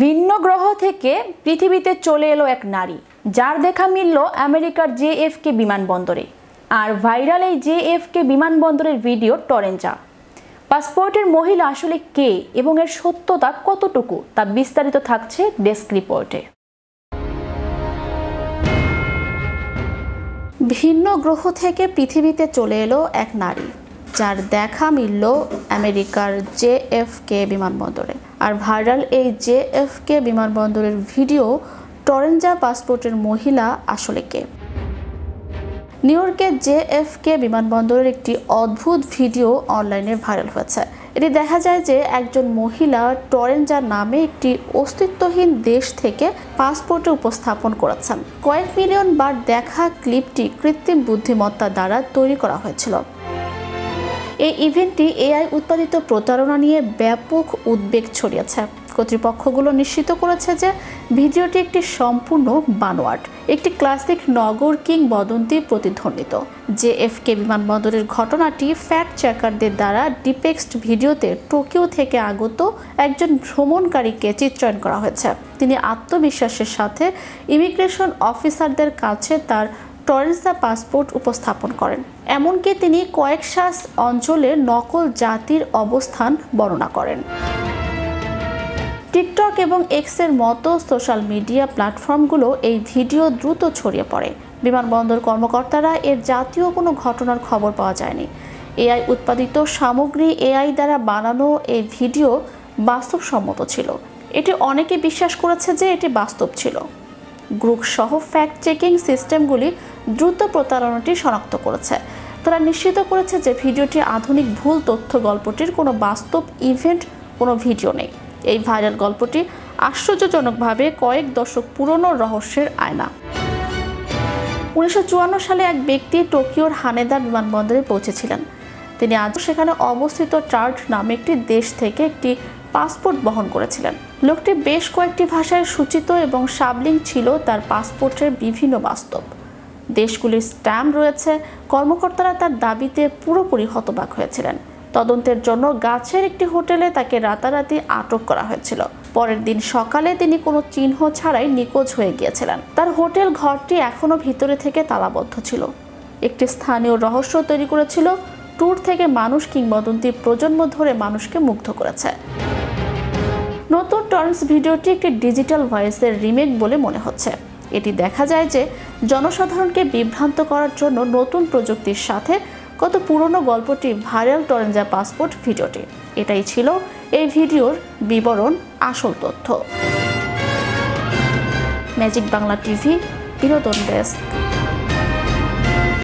ভিন্ন গ্রহ থেকে পৃথিবীতে চলে এলো এক নারী, যার দেখা মিলল আমেরিকার JFK বিমানবন্দরে। আর ভাইরাল এই JFK বিমানবন্দরের ভিডিও টরেঞ্জা। পাসপোর্টের মহিলা আসলে কে এবং এর সত্যতা কতটুকু তা বিস্তারিত থাকছে ডেস্ক রিপোর্টে। ভিন্ন গ্রহ থেকে পৃথিবীতে চলে এলো এক নারী, যার দেখা মিলল আমেরিকার JFK বিমানবন্দরে। আর ভাইরাল এই JFK বিমানবন্দরের ভিডিও টরেঞ্জা। পাসপোর্টের মহিলা আসলে কে? নিউ ইয়র্কের JFK বিমানবন্দরের একটি অদ্ভুত ভিডিও অনলাইনে ভাইরাল হয়েছে। এটি দেখা যায় যে একজন মহিলা টরেঞ্জা নামে একটি অস্তিত্বহীন দেশ থেকে পাসপোর্টে উপস্থাপন করেছেন। কয়েক মিলিয়ন বার দেখা ক্লিপটি কৃত্রিম বুদ্ধিমত্তা দ্বারা তৈরি করা হয়েছিল। এই ইভেন্টটি AI উৎপাদিত প্রতারণা নিয়ে ব্যাপক উদ্বেগ ছড়িয়েছে। কর্তৃপক্ষগুলো নিশ্চিত করেছে যে ভিডিওটি একটি সম্পূর্ণ বানোয়াট, একটি ক্লাসিক নগর কিংবদন্তি প্রতিধ্বনিত। JFK বিমানবন্দরের ঘটনাটি ফ্যাক্ট চেকারদের দ্বারা ডিপেক্সড ভিডিওতে টোকিও থেকে আগত একজন ভ্রমণকারীকে চিত্রায়ন করা হয়েছে। তিনি আত্মবিশ্বাসের সাথে ইমিগ্রেশন অফিসারদের কাছে তার টরেঞ্জা পাসপোর্ট উপস্থাপন করেন। এমনকি তিনি কয়েকশাস অঞ্চলের নকল জাতির অবস্থান বর্ণনা করেন। টিকটক এবং এক্সের মতো সোশ্যাল মিডিয়া প্ল্যাটফর্মগুলো এই ভিডিও দ্রুত ছড়িয়ে পড়ে। বিমানবন্দর কর্মকর্তারা এর জাতীয় কোনো ঘটনার খবর পাওয়া যায়নি। AI উৎপাদিত সামগ্রী, AI দ্বারা বানানো এই ভিডিও বাস্তবসম্মত ছিল। এটি অনেকে বিশ্বাস করেছে যে এটি বাস্তব ছিল। গ্রুপ সহ ফ্যাক্ট চেকিং সিস্টেমগুলি দ্রুত প্রতারণাটি শনাক্ত করেছে। তারা নিশ্চিত করেছে যে ভিডিওটি আধুনিক ভুল তথ্য গল্পটির কোনো বাস্তব ইভেন্ট কোনো ভিডিও নেই। এই ভাইরাল গল্পটি আশ্চর্যজনকভাবে কয়েক দশক পুরনো রহস্যের আয়না। 1954 সালে এক ব্যক্তি টোকিওর হানেদা বিমানবন্দরে পৌঁছেছিলেন। তিনি আজও সেখানে অবস্থিত টার্ট নামে একটি দেশ থেকে একটি পাসপোর্ট বহন করেছিলেন। লোকটি বেশ কয়েকটি ভাষায় সূচিত এবং সাবলিং ছিল তার পাসপোর্টের বিভিন্ন বাস্তব দেশগুলির স্ট্যাম্প রয়েছে। কর্মকর্তারা তার দাবিতে পুরোপুরি হতবাক হয়েছিলেন। তদন্তের জন্য গাছের একটি হোটেলে তাকে রাতারাতি আটক করা হয়েছিল। পরের দিন সকালে তিনি কোনো চিহ্ন ছাড়াই নিখোঁজ হয়ে গিয়েছিলেন। তার হোটেল ঘরটি এখনো ভিতরে থেকে তালাবদ্ধ ছিল। একটি স্থানীয় রহস্য তৈরি করেছিল। ট্যুর থেকে মানুষ কিংবদন্তি প্রজন্ম ধরে মানুষকে মুগ্ধ করেছে। নতুন টরেঞ্জ ভিডিওটি একটি ডিজিটাল ভয়েসের রিমেক বলে মনে হচ্ছে। এটি দেখা যায় যে জনসাধারণকে বিভ্রান্ত করার জন্য নতুন প্রযুক্তির সাথে কত পুরনো গল্পটি ভাইরাল টরেঞ্জা পাসপোর্ট ভিডিওটি। এটাই ছিল এই ভিডিওর বিবরণ, আসল তথ্য। ম্যাজিক বাংলা টিভি, বিনোদন ডেস্ক।